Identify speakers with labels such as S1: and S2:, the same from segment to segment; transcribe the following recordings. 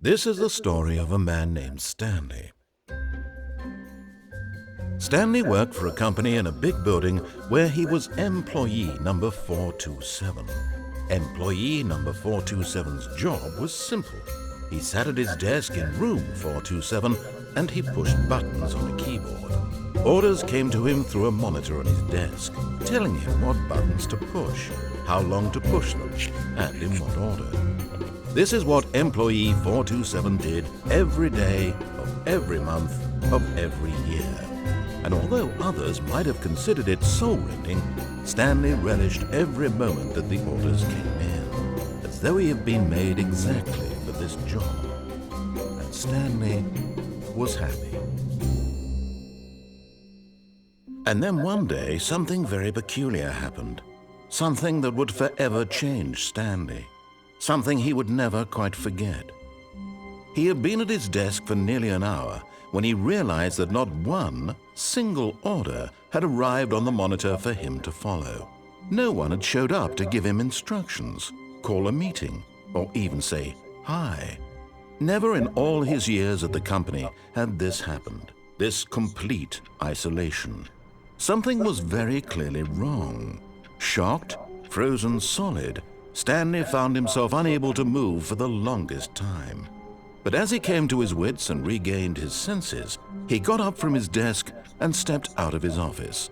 S1: This is the story of a man named Stanley. Stanley worked for a company in a big building where he was employee number 427. Employee number 427's job was simple. He sat at his desk in room 427 and he pushed buttons on a keyboard. Orders came to him through a monitor on his desk, telling him what buttons to push, how long to push them, and in what order. This is what employee 427 did every day of every month of every year. And although others might have considered it soul-rending, Stanley relished every moment that the orders came in, as though he had been made exactly for this job. And Stanley was happy. And then one day, something very peculiar happened. Something that would forever change Stanley. Something he would never quite forget. He had been at his desk for nearly an hour when he realized that not one single order had arrived on the monitor for him to follow. No one had showed up to give him instructions, call a meeting, or even say hi. Never in all his years at the company had this happened, this complete isolation. Something was very clearly wrong. Shocked, frozen solid, Stanley found himself unable to move for the longest time. But as he came to his wits and regained his senses, he got up from his desk and stepped out of his office.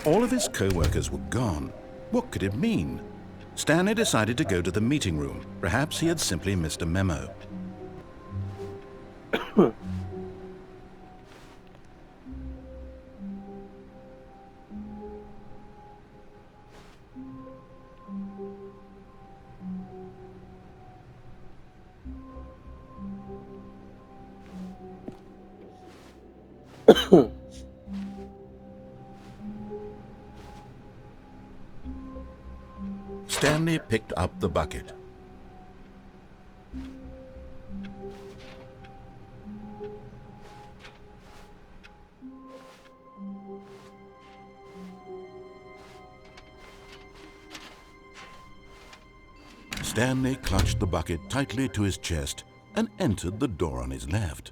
S1: All of his co-workers were gone. What could it mean? Stanley decided to go to the meeting room. Perhaps he had simply missed a memo. Stanley picked up the bucket. Stanley clutched the bucket tightly to his chest and entered the door on his left.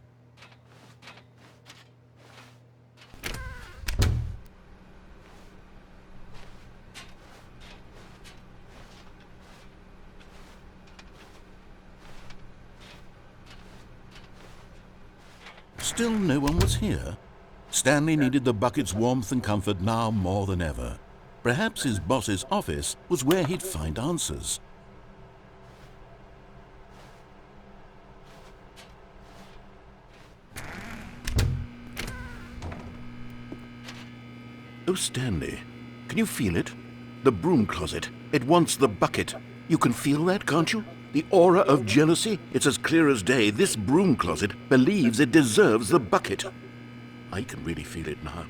S1: Still no one was here. Stanley needed the bucket's warmth and comfort now more than ever. Perhaps his boss's office was where he'd find answers. Oh, Stanley, can you feel it? The broom closet. It wants the bucket. You can feel that, can't you? The aura of jealousy, it's as clear as day. This broom closet believes it deserves the bucket. I can really feel it now.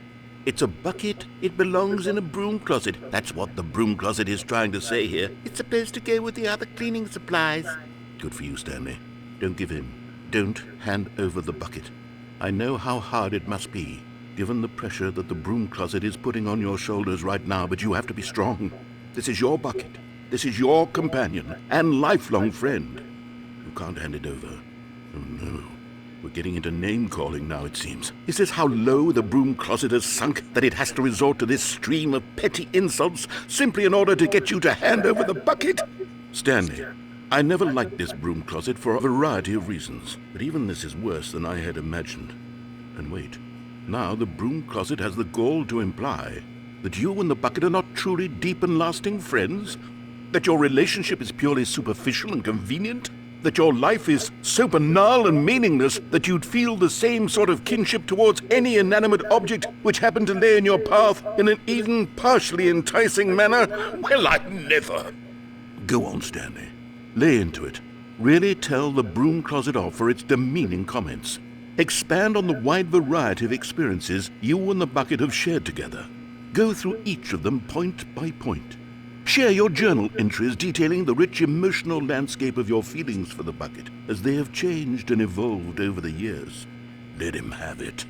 S1: It's a bucket. It belongs in a broom closet. That's what the broom closet is trying to say here. It's supposed to go with the other cleaning supplies. Good for you, Stanley. Don't give in. Don't hand over the bucket. I know how hard it must be, given the pressure that the broom closet is putting on your shoulders right now, but you have to be strong. This is your bucket. This is your companion and lifelong friend. You can't hand it over. Oh no. We're getting into name-calling now, it seems. Is this how low the broom closet has sunk, that it has to resort to this stream of petty insults simply in order to get you to hand over the bucket? Stanley, I never liked this broom closet for a variety of reasons, but even this is worse than I had imagined. And wait, now the broom closet has the gall to imply that you and the bucket are not truly deep and lasting friends? That your relationship is purely superficial and convenient? That your life is so banal and meaningless that you'd feel the same sort of kinship towards any inanimate object which happened to lay in your path in an even partially enticing manner? Well, I never. Go on, Stanley. Lay into it. Really tell the broom closet off for its demeaning comments. Expand on the wide variety of experiences you and the bucket have shared together. Go through each of them point by point. Share your journal entries detailing the rich emotional landscape of your feelings for the bucket, as they have changed and evolved over the years. Let him have it.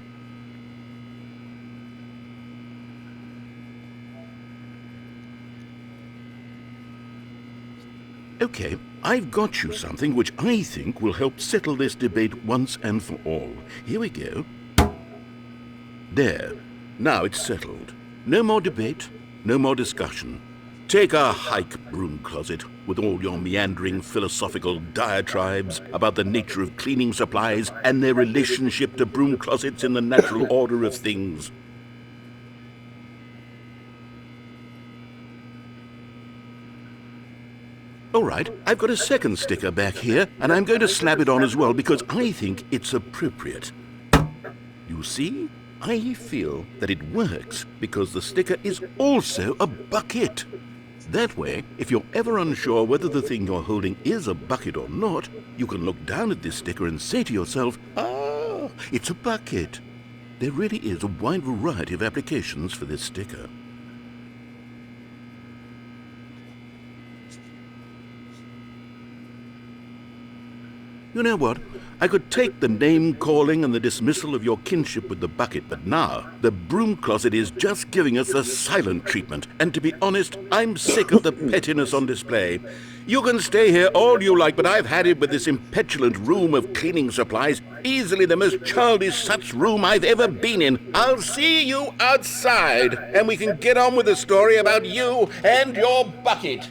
S1: Okay, I've got you something which I think will help settle this debate once and for all. Here we go. There. Now it's settled. No more debate, no more discussion. Take a hike, broom closet, with all your meandering philosophical diatribes about the nature of cleaning supplies and their relationship to broom closets in the natural order of things. All right, I've got a second sticker back here, and I'm going to slap it on as well because I think it's appropriate. You see? I feel that it works because the sticker is also a bucket. That way, if you're ever unsure whether the thing you're holding is a bucket or not, you can look down at this sticker and say to yourself, "Ah, it's a bucket." There really is a wide variety of applications for this sticker. You know what? I could take the name-calling and the dismissal of your kinship with the bucket, but now the broom closet is just giving us the silent treatment. And to be honest, I'm sick of the pettiness on display. You can stay here all you like, but I've had it with this impetulant room of cleaning supplies. Easily the most childish such room I've ever been in. I'll see you outside, and we can get on with the story about you and your bucket.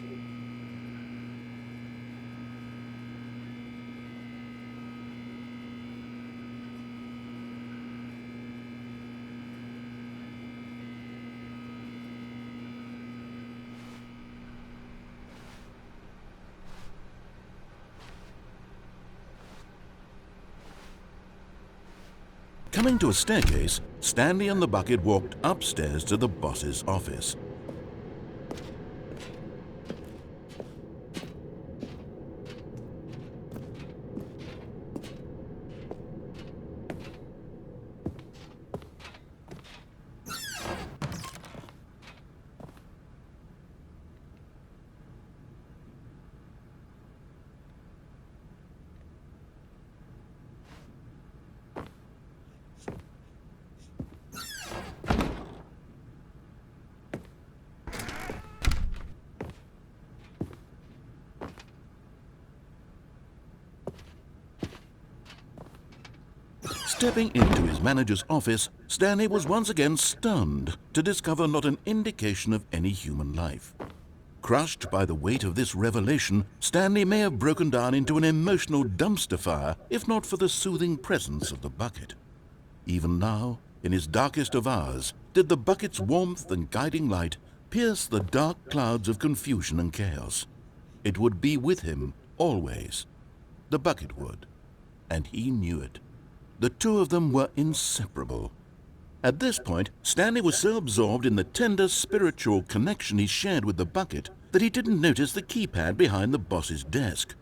S1: Coming to a staircase, Stanley and the bucket walked upstairs to the boss's office. Stepping into his manager's office, Stanley was once again stunned to discover not an indication of any human life. Crushed by the weight of this revelation, Stanley may have broken down into an emotional dumpster fire if not for the soothing presence of the bucket. Even now, in his darkest of hours, did the bucket's warmth and guiding light pierce the dark clouds of confusion and chaos. It would be with him always. The bucket would, and he knew it. The two of them were inseparable. At this point, Stanley was so absorbed in the tender spiritual connection he shared with the bucket that he didn't notice the keypad behind the boss's desk.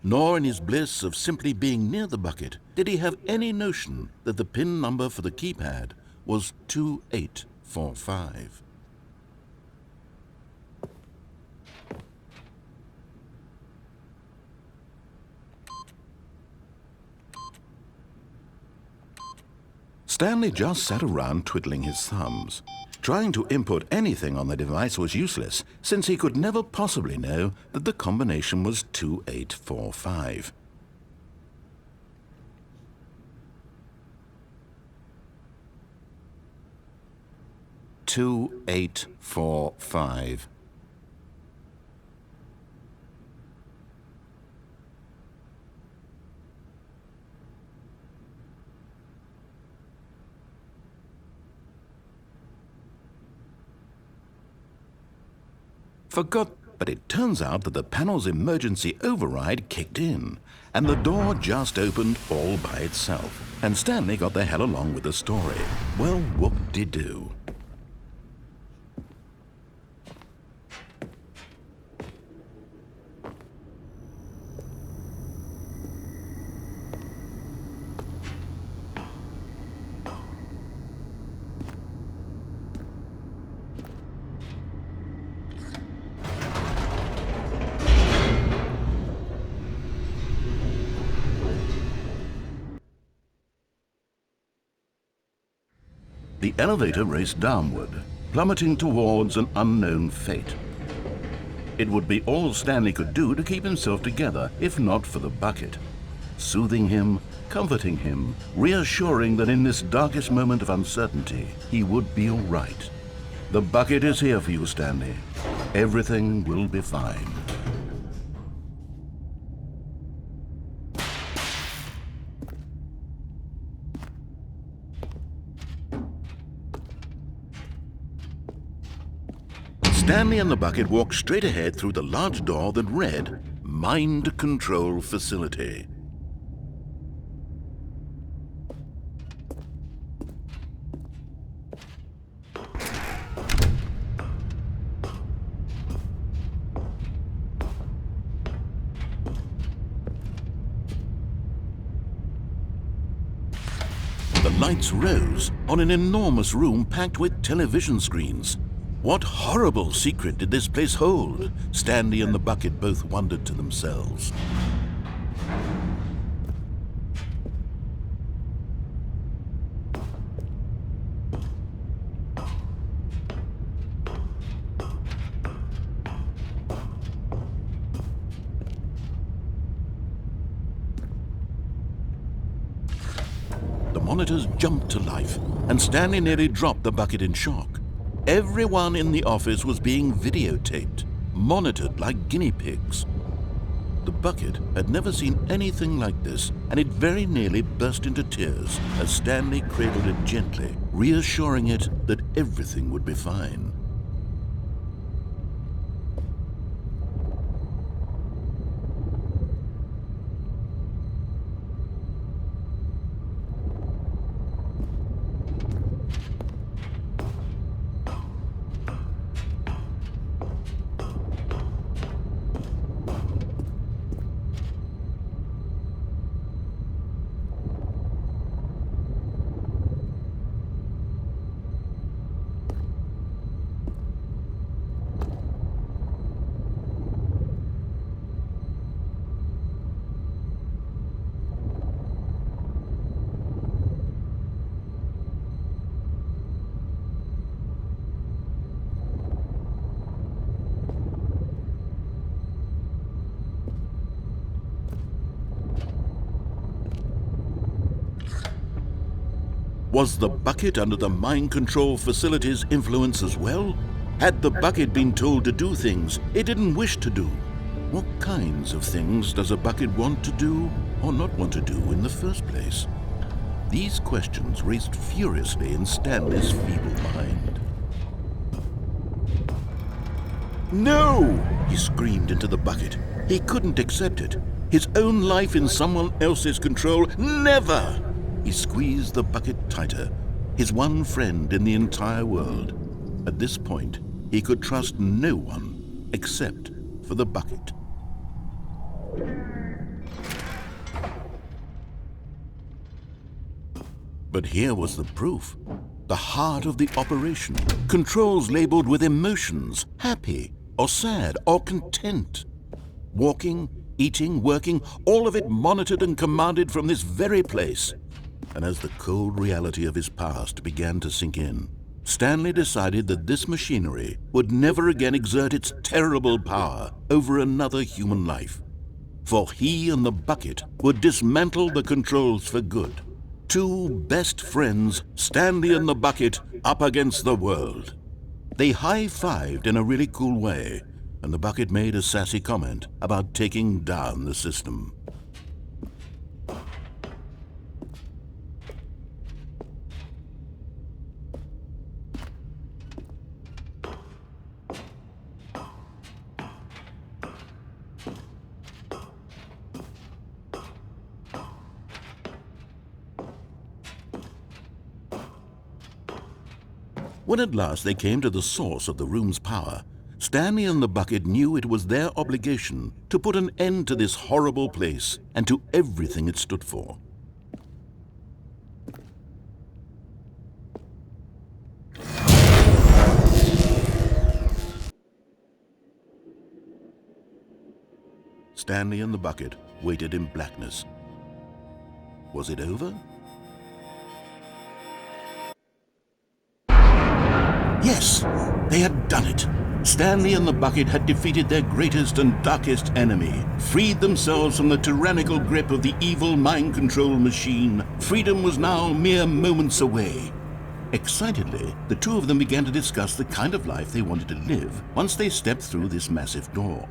S1: Nor in his bliss of simply being near the bucket did he have any notion that the PIN number for the keypad was 2845. Stanley just sat around twiddling his thumbs. Trying to input anything on the device was useless, since he could never possibly know that the combination was 2845. "2845. Forgot, but it turns out that the panel's emergency override kicked in, and the door just opened all by itself, and Stanley got the hell along with the story. Well, whoop-de-doo. The elevator raced downward, plummeting towards an unknown fate. It would be all Stanley could do to keep himself together, if not for the bucket. Soothing him, comforting him, reassuring that in this darkest moment of uncertainty, he would be all right. The bucket is here for you, Stanley. Everything will be fine. Stanley and the bucket walked straight ahead through the large door that read, Mind Control Facility. The lights rose on an enormous room packed with television screens. What horrible secret did this place hold? Stanley and the bucket both wondered to themselves. The monitors jumped to life, and Stanley nearly dropped the bucket in shock. Everyone in the office was being videotaped, monitored like guinea pigs. The bucket had never seen anything like this, and it very nearly burst into tears as Stanley cradled it gently, reassuring it that everything would be fine. Was the bucket under the mind control facility's influence as well? Had the bucket been told to do things it didn't wish to do? What kinds of things does a bucket want to do or not want to do in the first place? These questions raced furiously in Stanley's feeble mind. No! He screamed into the bucket. He couldn't accept it. His own life in someone else's control, never! He squeezed the bucket tighter, his one friend in the entire world. At this point, he could trust no one except for the bucket. But here was the proof. The heart of the operation. Controls labeled with emotions, happy or sad or content. Walking, eating, working, all of it monitored and commanded from this very place. And as the cold reality of his past began to sink in, Stanley decided that this machinery would never again exert its terrible power over another human life. For he and the bucket would dismantle the controls for good. Two best friends, Stanley and the bucket, up against the world. They high-fived in a really cool way, and the bucket made a sassy comment about taking down the system. When at last they came to the source of the room's power, Stanley and the bucket knew it was their obligation to put an end to this horrible place and to everything it stood for. Stanley and the bucket waited in blackness. Was it over? Yes, they had done it. Stanley and the bucket had defeated their greatest and darkest enemy, freed themselves from the tyrannical grip of the evil mind control machine. Freedom was now mere moments away. Excitedly, the two of them began to discuss the kind of life they wanted to live once they stepped through this massive door.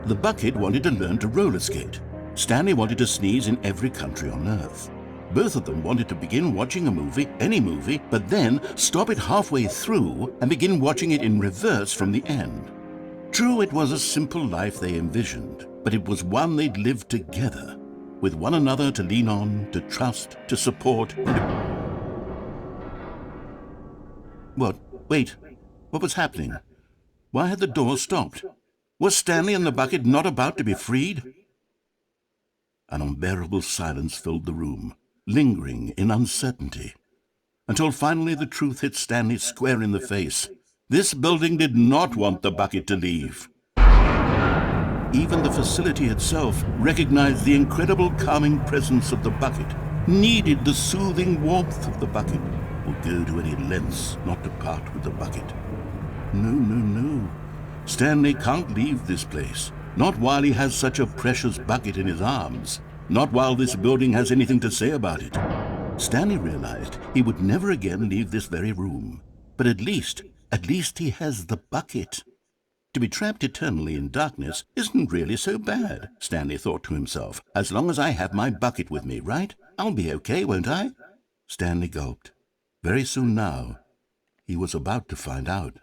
S1: The bucket wanted to learn to roller skate. Stanley wanted to sneeze in every country on Earth. Both of them wanted to begin watching a movie, any movie, but then stop it halfway through and begin watching it in reverse from the end. True, it was a simple life they envisioned, but it was one they'd lived together, with one another to lean on, to trust, to support. What? Wait, what was happening? Why had the door stopped? Was Stanley and the bucket not about to be freed? An unbearable silence filled the room, lingering in uncertainty, until finally the truth hit Stanley square in the face. This building did not want the bucket to leave. Even the facility itself recognized the incredible calming presence of the bucket, needed the soothing warmth of the bucket, would go to any lengths not to part with the bucket. No. Stanley can't leave this place. Not while he has such a precious bucket in his arms. Not while this building has anything to say about it. Stanley realized he would never again leave this very room. But at least he has the bucket. To be trapped eternally in darkness isn't really so bad, Stanley thought to himself. As long as I have my bucket with me, right? I'll be okay, won't I? Stanley gulped. Very soon now, he was about to find out.